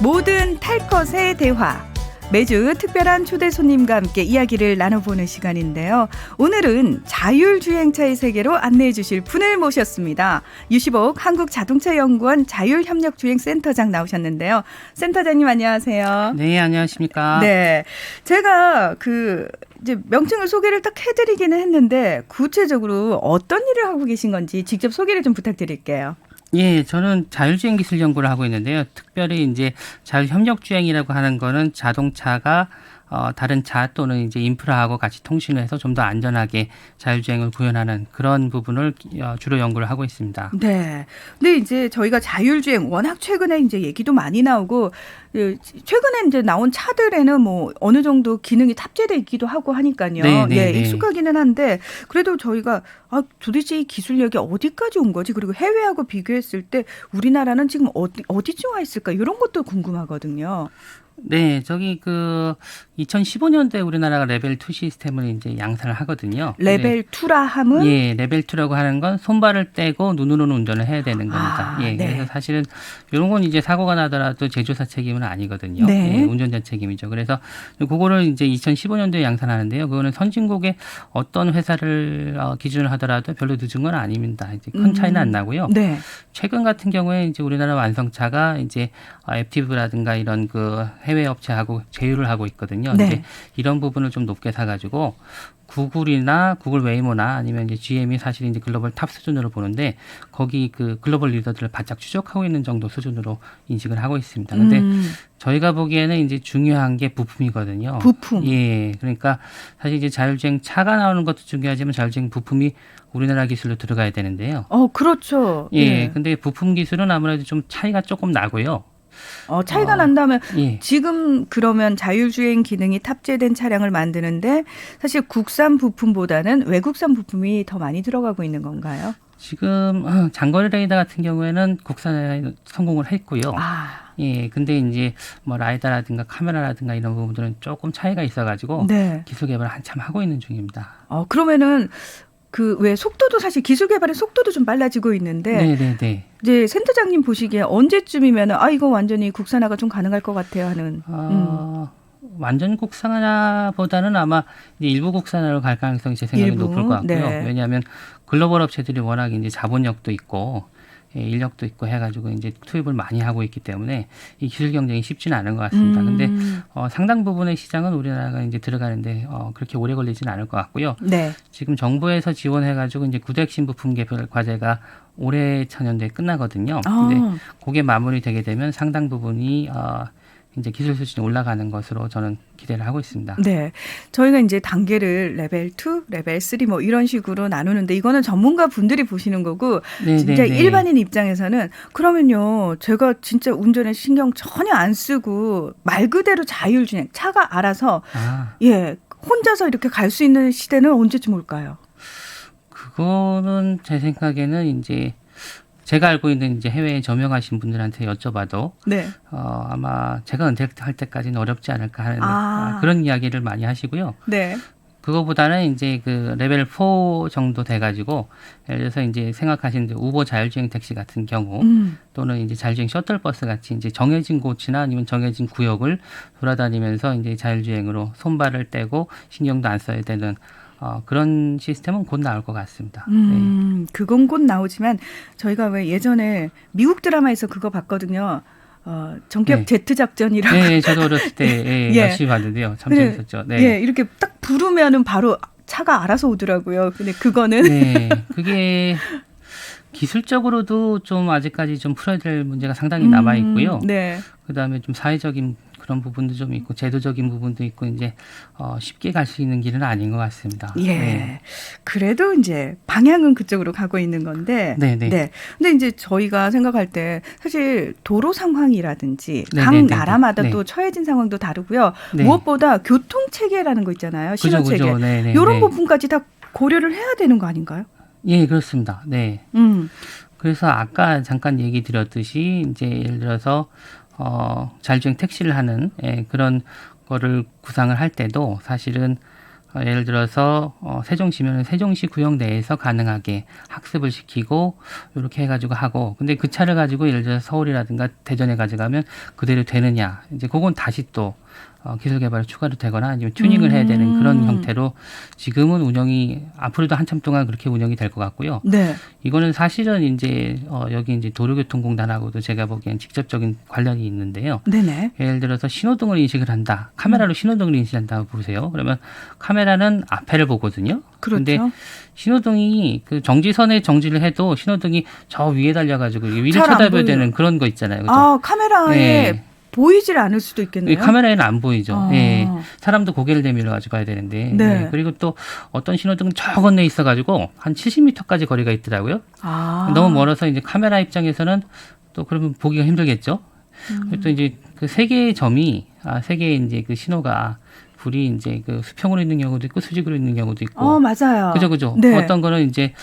모든 탈 것의 대화. 매주 특별한 초대 손님과 함께 이야기를 나눠보는 시간인데요. 오늘은 자율주행차의 세계로 안내해 주실 분을 모셨습니다. 유시복 한국자동차연구원 자율협력주행센터장 나오셨는데요. 센터장님 안녕하세요. 네, 안녕하십니까. 네, 제가 이제 명칭을 소개를 딱 해드리기는 했는데 구체적으로 어떤 일을 하고 계신 건지 직접 소개를 좀 부탁드릴게요. 예, 저는 자율주행 기술 연구를 하고 있는데요. 특별히 이제 자율협력주행이라고 하는 거는 자동차가 다른 차 또는 이제 인프라하고 같이 통신을 해서 좀 더 안전하게 자율주행을 구현하는 그런 부분을 주로 연구를 하고 있습니다. 네. 근데 이제 저희가 자율주행 워낙 최근에 이제 얘기도 많이 나오고 최근에 이제 나온 차들에는 뭐 어느 정도 기능이 탑재돼 있기도 하고 하니까요. 네, 네, 예, 네. 익숙하기는 한데 그래도 저희가 도대체 이 기술력이 어디까지 온 거지? 그리고 해외하고 비교했을 때 우리나라는 지금 어디쯤 와 있을까? 이런 것도 궁금하거든요. 네, 2015년도에 우리나라가 레벨 2 시스템을 이제 양산을 하거든요. 레벨 2라 함은? 예, 레벨 2라고 하는 건 손발을 떼고 눈으로는 운전을 해야 되는 겁니다. 예, 네. 그래서 사실은 이런 건 이제 사고가 나더라도 제조사 책임은 아니거든요. 네. 예, 운전자 책임이죠. 그래서 그거를 이제 2015년도에 양산하는데요. 그거는 선진국의 어떤 회사를 기준을 하더라도 별로 늦은 건 아닙니다. 이제 큰 차이는 안 나고요. 네. 최근 같은 경우에 이제 우리나라 완성차가 이제 앱티브라든가 이런 그 해외 업체하고 제휴를 하고 있거든요. 네. 이제 이런 부분을 좀 높게 사가지고 구글이나 구글 웨이모나 아니면 이제 GM이 사실 이제 글로벌 탑 수준으로 보는데 거기 그 글로벌 리더들을 바짝 추적하고 있는 정도 수준으로 인식을 하고 있습니다. 근데 저희가 보기에는 이제 중요한 게 부품이거든요. 부품. 예. 그러니까 사실 이제 자율주행 차가 나오는 것도 중요하지만 자율주행 부품이 우리나라 기술로 들어가야 되는데요. 그렇죠. 예. 근데 부품 기술은 아무래도 좀 차이가 조금 나고요. 차이가 난다면 예. 지금 그러면 자율주행 기능이 탑재된 차량을 만드는데 사실 국산 부품보다는 외국산 부품이 더 많이 들어가고 있는 건가요? 지금 장거리 레이더 같은 경우에는 국산에 성공을 했고요. 예, 근데 이제 뭐 라이다라든가 카메라라든가 이런 부분들은 조금 차이가 있어가지고 네. 기술 개발을 한참 하고 있는 중입니다. 그러면은 왜 속도도 사실 기술 개발의 속도도 좀 빨라지고 있는데 네네네. 이제 센터장님 보시기에 언제쯤이면은 이거 완전히 국산화가 좀 가능할 것 같아요 하는. 완전 국산화보다는 아마 이제 일부 국산화로 갈 가능성이 제 생각에 일부? 높을 것 같고요. 네. 왜냐하면 글로벌 업체들이 워낙 이제 자본력도 있고 인력도 있고 해가지고 이제 투입을 많이 하고 있기 때문에 이 기술 경쟁이 쉽지는 않은 것 같습니다. 근데 상당 부분의 시장은 우리나라가 이제 들어가는데 그렇게 오래 걸리지는 않을 것 같고요. 네. 지금 정부에서 지원해가지고 이제 구도핵심 부품 개별 과제가 올해 천연도에 끝나거든요. 근데 그게 마무리되게 되면 상당 부분이 이제 기술 수준이 올라가는 것으로 저는 기대를 하고 있습니다. 네. 저희가 이제 단계를 레벨 2, 레벨 3 뭐 이런 식으로 나누는데 이거는 전문가 분들이 보시는 거고 진짜 일반인 입장에서는 그러면요. 제가 진짜 운전에 신경 전혀 안 쓰고 말 그대로 자율주행 차가 알아서 혼자서 이렇게 갈 수 있는 시대는 언제쯤 올까요? 그거는 제 생각에는 이제 제가 알고 있는 이제 해외에 점용하신 분들한테 여쭤봐도 아마 제가 은퇴할 때까지는 어렵지 않을까 하는 그런 이야기를 많이 하시고요. 네. 그거보다는 이제 그 레벨 4 정도 돼가지고 예를 들어서 이제 생각하시는 우버 자율주행 택시 같은 경우 또는 이제 자율주행 셔틀버스 같이 이제 정해진 곳이나 아니면 정해진 구역을 돌아다니면서 이제 자율주행으로 손발을 떼고 신경도 안 써야 되는 그런 시스템은 곧 나올 것 같습니다. 네. 그건 곧 나오지만 저희가 왜 예전에 미국 드라마에서 그거 봤거든요. 전격 제트 작전이라고. 네, 저도 어렸을 때 열심히 봤는데요. 참 재밌었죠. 네. 예, 이렇게 딱 부르면은 바로 차가 알아서 오더라고요. 근데 그거는 그게 기술적으로도 좀 아직까지 좀 풀어야 될 문제가 상당히 남아 있고요. 네. 그다음에 좀 사회적인 그런 부분도 좀 있고 제도적인 부분도 있고 이제 쉽게 갈 수 있는 길은 아닌 것 같습니다. 예. 그래도 이제 방향은 그쪽으로 가고 있는 건데. 네. 근데 이제 저희가 생각할 때 사실 도로 상황이라든지 각 나라마다 또 처해진 상황도 다르고요. 무엇보다 교통 체계라는 거 있잖아요. 신호 체계. 이런 부분까지 다 고려를 해야 되는 거 아닌가요? 예, 그렇습니다. 네. 그래서 아까 잠깐 얘기 드렸듯이 이제 예를 들어서 자율주행 택시를 하는 그런 거를 구상을 할 때도 사실은 예를 들어서 세종시면은 세종시 구역 내에서 가능하게 학습을 시키고 이렇게 해가지고 하고, 근데 그 차를 가지고 예를 들어서 서울이라든가 대전에 가져가면 그대로 되느냐, 이제 그건 다시 또 기술 개발이 추가로 되거나 아니면 튜닝을 해야 되는 그런 형태로 지금은 운영이 앞으로도 한참 동안 그렇게 운영이 될 것 같고요. 네. 이거는 사실은 이제 여기 이제 도로교통공단하고도 제가 보기엔 직접적인 관련이 있는데요. 네네. 예를 들어서 신호등을 인식을 한다. 카메라로 신호등을 인식한다고 보세요. 그러면 카메라는 앞에를 보거든요. 그렇죠. 근데 신호등이 그 정지선에 정지를 해도 신호등이 저 위에 달려가지고 위를 잘안 쳐다봐야 보여요. 되는 그런 거 있잖아요. 그죠? 아, 카메라에 네. 보이질 않을 수도 있겠네요. 카메라에는 안 보이죠. 아. 예. 사람도 고개를 내밀어 가지고 가야 되는데. 네. 예. 그리고 또 어떤 신호등은 저 건너에 있어가지고 한 70m까지 거리가 있더라고요. 아. 너무 멀어서 이제 카메라 입장에서는 또 그러면 보기가 힘들겠죠. 그리고 또 이제 그 세 개의 점이 세 개의 이제 그 신호가 불이 이제 그 수평으로 있는 경우도 있고 수직으로 있는 경우도 있고. 맞아요. 그죠. 네. 어떤 거는 이제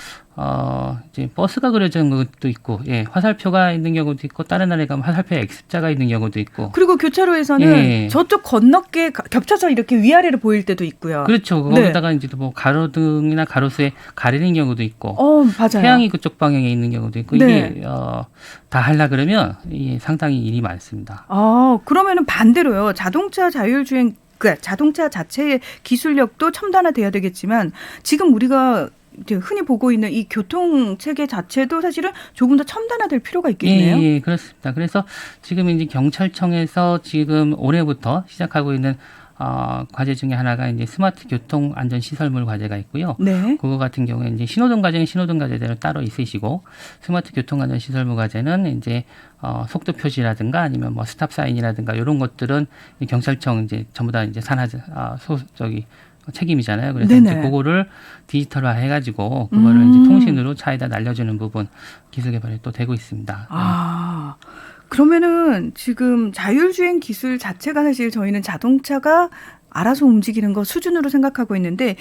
버스가 그려져 있는 것도 있고, 예, 화살표가 있는 경우도 있고, 다른 나라에 가면 화살표에 X자가 있는 경우도 있고. 그리고 교차로에서는 예. 저쪽 건너게 겹쳐서 이렇게 위아래로 보일 때도 있고요. 그렇죠. 네. 거기다가 이제 뭐 가로등이나 가로수에 가리는 경우도 있고, 맞아요. 태양이 그쪽 방향에 있는 경우도 있고, 네. 이게 다 하려 그러면 이게 상당히 일이 많습니다. 그러면은 반대로요. 자동차 자율주행, 그러니까 자동차 자체의 기술력도 첨단화돼야 되겠지만 지금 우리가 이제 흔히 보고 있는 이 교통 체계 자체도 사실은 조금 더 첨단화될 필요가 있겠네요. 예, 그렇습니다. 그래서 지금 이제 경찰청에서 지금 올해부터 시작하고 있는 과제 중에 하나가 이제 스마트 교통 안전 시설물 과제가 있고요. 네. 그거 같은 경우에 이제 신호등 과제는 신호등 과제대로 따로 있으시고, 스마트 교통 안전 시설물 과제는 이제 속도 표시라든가 아니면 뭐 스탑 사인이라든가 이런 것들은 경찰청 이제 전부 다 이제 책임이잖아요. 그래서 네네. 이제 그거를 디지털화 해가지고 그거를 이제 통신으로 차에다 날려주는 부분 기술 개발이 또 되고 있습니다. 그러면은 지금 자율주행 기술 자체가 사실 저희는 자동차가 알아서 움직이는 거 수준으로 생각하고 있는데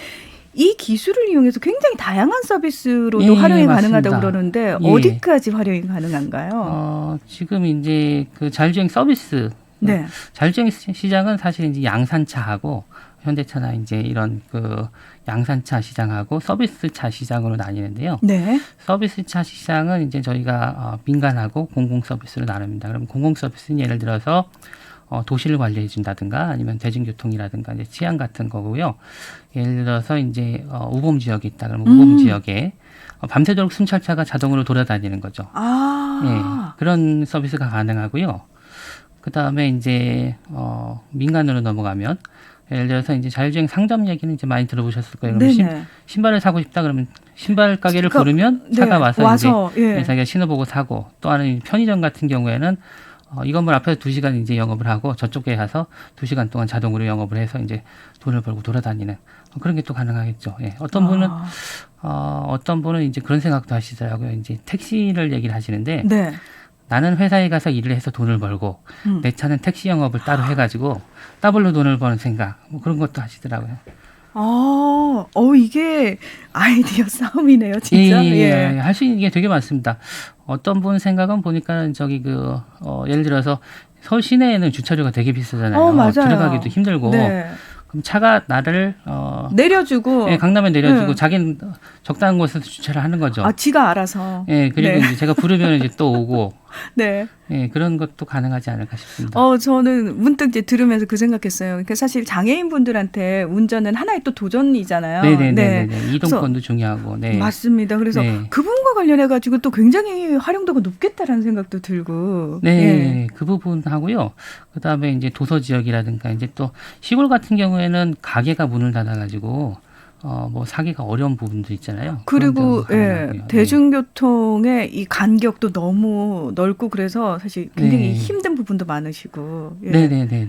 이 기술을 이용해서 굉장히 다양한 서비스로도 활용이 가능하다고 그러는데 어디까지 활용이 가능한가요? 지금 이제 그 자율주행 서비스, 네. 자율주행 시장은 사실 이제 양산차하고 현대차나 이제 이런 그 양산차 시장하고 서비스차 시장으로 나뉘는데요. 네. 서비스차 시장은 이제 저희가 민간하고 공공 서비스로 나눕니다. 그럼 공공 서비스는 예를 들어서 도시를 관리해 준다든가 아니면 대중교통이라든가 이제 치안 같은 거고요. 예를 들어서 이제 우범 지역이 있다 그러면 우범 지역에 밤새도록 순찰차가 자동으로 돌아다니는 거죠. 예, 그런 서비스가 가능하고요. 그 다음에 이제 민간으로 넘어가면 예를 들어서 이제 자율주행 상점 얘기는 이제 많이 들어보셨을 거예요. 그러면 신발을 사고 싶다 그러면 신발 가게를 부르면 차가 와서 이제 자기가 신어보고 사고, 또 하나는 편의점 같은 경우에는 이 건물 앞에서 2시간 이제 영업을 하고 저쪽에 가서 2시간 동안 자동으로 영업을 해서 이제 돈을 벌고 돌아다니는 그런 게 또 가능하겠죠. 예. 어떤 분은 이제 그런 생각도 하시더라고요. 이제 택시를 얘기를 하시는데 네. 나는 회사에 가서 일을 해서 돈을 벌고 내 차는 택시 영업을 따로 해가지고 더블로 돈을 버는 생각, 뭐 그런 것도 하시더라고요. 이게 아이디어 싸움이네요, 진짜. 예. 할 수 있는 게 되게 많습니다. 어떤 분 생각은 보니까 예를 들어서 서울 시내에는 주차료가 되게 비싸잖아요. 맞아요. 들어가기도 힘들고. 네. 그럼 차가 나를 내려주고, 예, 강남에 내려주고 자기는 적당한 곳에서 주차를 하는 거죠. 지가 알아서. 예, 그리고 이제 제가 부르면 이제 또 오고. 네. 예, 그런 것도 가능하지 않을까 싶습니다. 저는 문득 이제 들으면서 그 생각했어요. 그러니까 사실 장애인분들한테 운전은 하나의 또 도전이잖아요. 네네네. 이동권도 중요하고. 네. 맞습니다. 그래서 그분과 관련해가지고 또 굉장히 활용도가 높겠다라는 생각도 들고. 네. 그 부분하고요. 그 다음에 이제 도서 지역이라든가 이제 또 시골 같은 경우에는 가게가 문을 닫아가지고 뭐 사기가 어려운 부분도 있잖아요. 그리고 대중교통의 이 간격도 너무 넓고 그래서 사실 굉장히 힘든 부분도 많으시고. 네네네.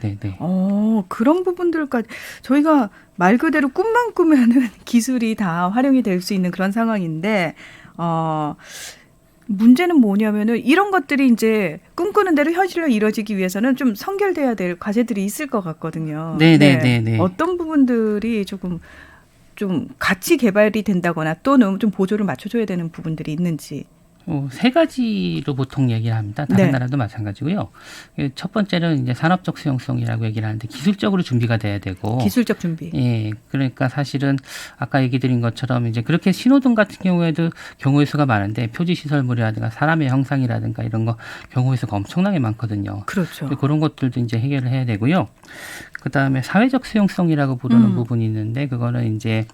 그런 부분들까지 저희가 말 그대로 꿈만 꾸면은 기술이 다 활용이 될 수 있는 그런 상황인데 문제는 뭐냐면은 이런 것들이 이제 꿈꾸는 대로 현실로 이루어지기 위해서는 좀 선결돼야 될 과제들이 있을 것 같거든요. 네네네. 어떤 부분들이 좀 같이 개발이 된다거나 또는 좀 보조를 맞춰줘야 되는 부분들이 있는지. 세 가지로 보통 얘기를 합니다. 다른 네. 나라도 마찬가지고요. 첫 번째는 이제 산업적 수용성이라고 얘기를 하는데 기술적으로 준비가 돼야 되고. 기술적 준비. 예, 그러니까 사실은 아까 얘기 드린 것처럼 이제 그렇게 신호등 같은 경우에도 경우의 수가 많은데 표지 시설물이라든가 사람의 형상이라든가 이런 거 경우의 수가 엄청나게 많거든요. 그렇죠. 그런 것들도 이제 해결을 해야 되고요. 그 다음에 사회적 수용성이라고 부르는 부분이 있는데 그거는 이제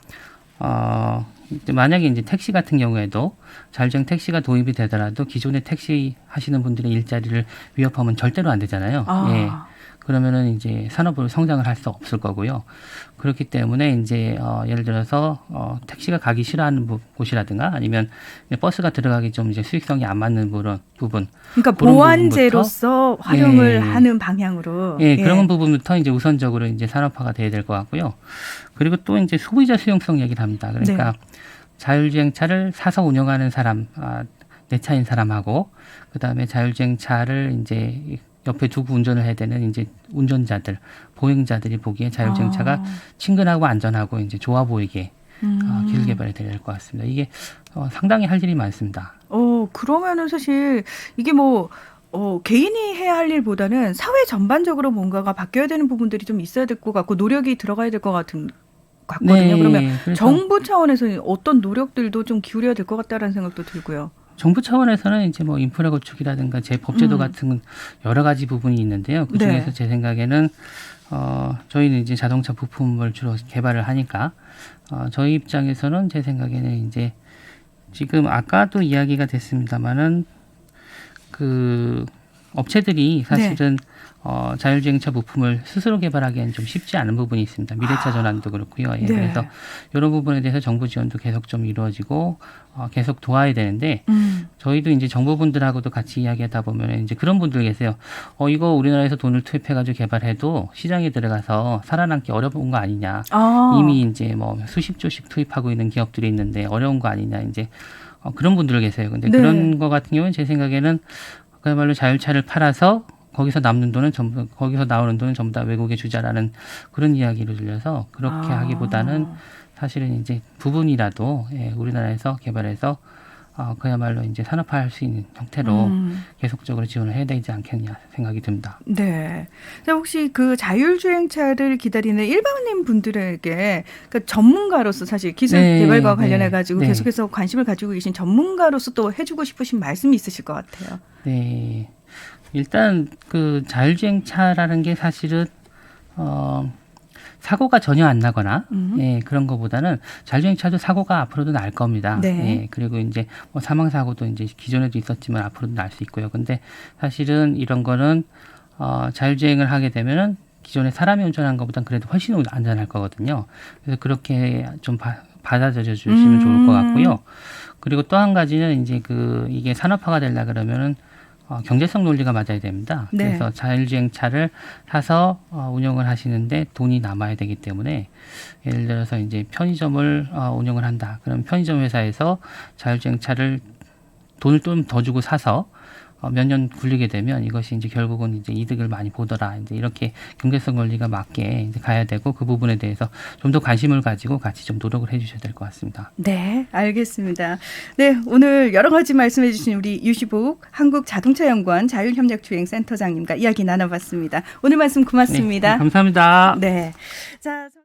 만약에 이제 택시 같은 경우에도 자율주행 택시가 도입이 되더라도 기존의 택시 하시는 분들의 일자리를 위협하면 절대로 안 되잖아요. 예. 그러면은 이제 산업으로 성장을 할 수 없을 거고요. 그렇기 때문에 이제 예를 들어서 택시가 가기 싫어하는 곳이라든가 아니면 버스가 들어가기 좀 이제 수익성이 안 맞는 부분. 그러니까 보완제로서 활용을 하는 방향으로. 예, 그런 부분부터 이제 우선적으로 이제 산업화가 돼야 될 것 같고요. 그리고 또 이제 소비자 수용성 얘기를 합니다. 그러니까 자율주행차를 사서 운영하는 사람, 내 차인 사람하고 그다음에 자율주행차를 이제 옆에 두고 운전을 해야 되는 이제 운전자들, 보행자들이 보기에 자율주행차가 친근하고 안전하고 이제 좋아 보이게 기술 개발이 돼야 될 것 같습니다. 이게 상당히 할 일이 많습니다. 그러면은 사실 이게 뭐 개인이 해야 할 일보다는 사회 전반적으로 뭔가가 바뀌어야 되는 부분들이 좀 있어야 될 것 같고 노력이 들어가야 될 것 같거든요. 네, 그러면 그래서 정부 차원에서 어떤 노력들도 좀 기울여야 될 것 같다라는 생각도 들고요. 정부 차원에서는 이제 뭐 인프라 구축이라든가 재법제도 같은 여러 가지 부분이 있는데요. 그 중에서 제 생각에는 저희는 이제 자동차 부품을 주로 개발을 하니까 저희 입장에서는 제 생각에는 이제 지금 아까도 이야기가 됐습니다만은 그 업체들이 사실은 자율주행차 부품을 스스로 개발하기에는 좀 쉽지 않은 부분이 있습니다. 미래차 전환도 그렇고요. 예, 그래서 이런 부분에 대해서 정부 지원도 계속 좀 이루어지고 계속 도와야 되는데 저희도 이제 정부분들하고도 같이 이야기하다 보면 이제 그런 분들 계세요. 이거 우리나라에서 돈을 투입해가지고 개발해도 시장에 들어가서 살아남기 어려운 거 아니냐. 이미 이제 뭐 수십조씩 투입하고 있는 기업들이 있는데 어려운 거 아니냐. 이제 그런 분들 계세요. 근데 그런 거 같은 경우는 제 생각에는 그야말로 자율차를 팔아서 거기서 남는 돈은 거기서 나오는 돈은 전부 다 외국에 주자라는 그런 이야기를 들려서 그렇게 하기보다는 사실은 이제 부분이라도 우리나라에서 개발해서 그야말로 이제 산업화할 수 있는 형태로 계속적으로 지원을 해야 되지 않겠냐 생각이 듭니다. 네. 자, 혹시 그 자율주행차를 기다리는 일반인 분들에게 그러니까 전문가로서 사실 기술 개발과 관련해 가지고 계속해서 관심을 가지고 계신 전문가로서 또 해주고 싶으신 말씀이 있으실 것 같아요. 네. 일단 그 자율주행차라는 게 사실은 사고가 전혀 안 나거나 그런 것보다는 자율주행차도 사고가 앞으로도 날 겁니다. 그리고 이제 뭐 사망 사고도 이제 기존에도 있었지만 앞으로도 날 수 있고요. 근데 사실은 이런 거는 자율주행을 하게 되면은 기존에 사람이 운전한 것보다는 그래도 훨씬 안전할 거거든요. 그래서 그렇게 좀 받아들여 주시면 좋을 것 같고요. 그리고 또 한 가지는 이제 이게 산업화가 되려 그러면은 경제성 논리가 맞아야 됩니다. 그래서 자율주행차를 사서 운영을 하시는데 돈이 남아야 되기 때문에 예를 들어서 이제 편의점을 운영을 한다. 그럼 편의점 회사에서 자율주행차를 돈을 좀 더 주고 사서 몇 년 굴리게 되면 이것이 이제 결국은 이제 이득을 많이 보더라. 이제 이렇게 경제성 논리가 맞게 이제 가야 되고 그 부분에 대해서 좀 더 관심을 가지고 같이 좀 노력을 해주셔야 될 것 같습니다. 네, 알겠습니다. 네, 오늘 여러 가지 말씀해주신 우리 유시복 한국자동차연구원 자율협력주행센터장님과 이야기 나눠봤습니다. 오늘 말씀 고맙습니다. 네, 감사합니다. 네, 자.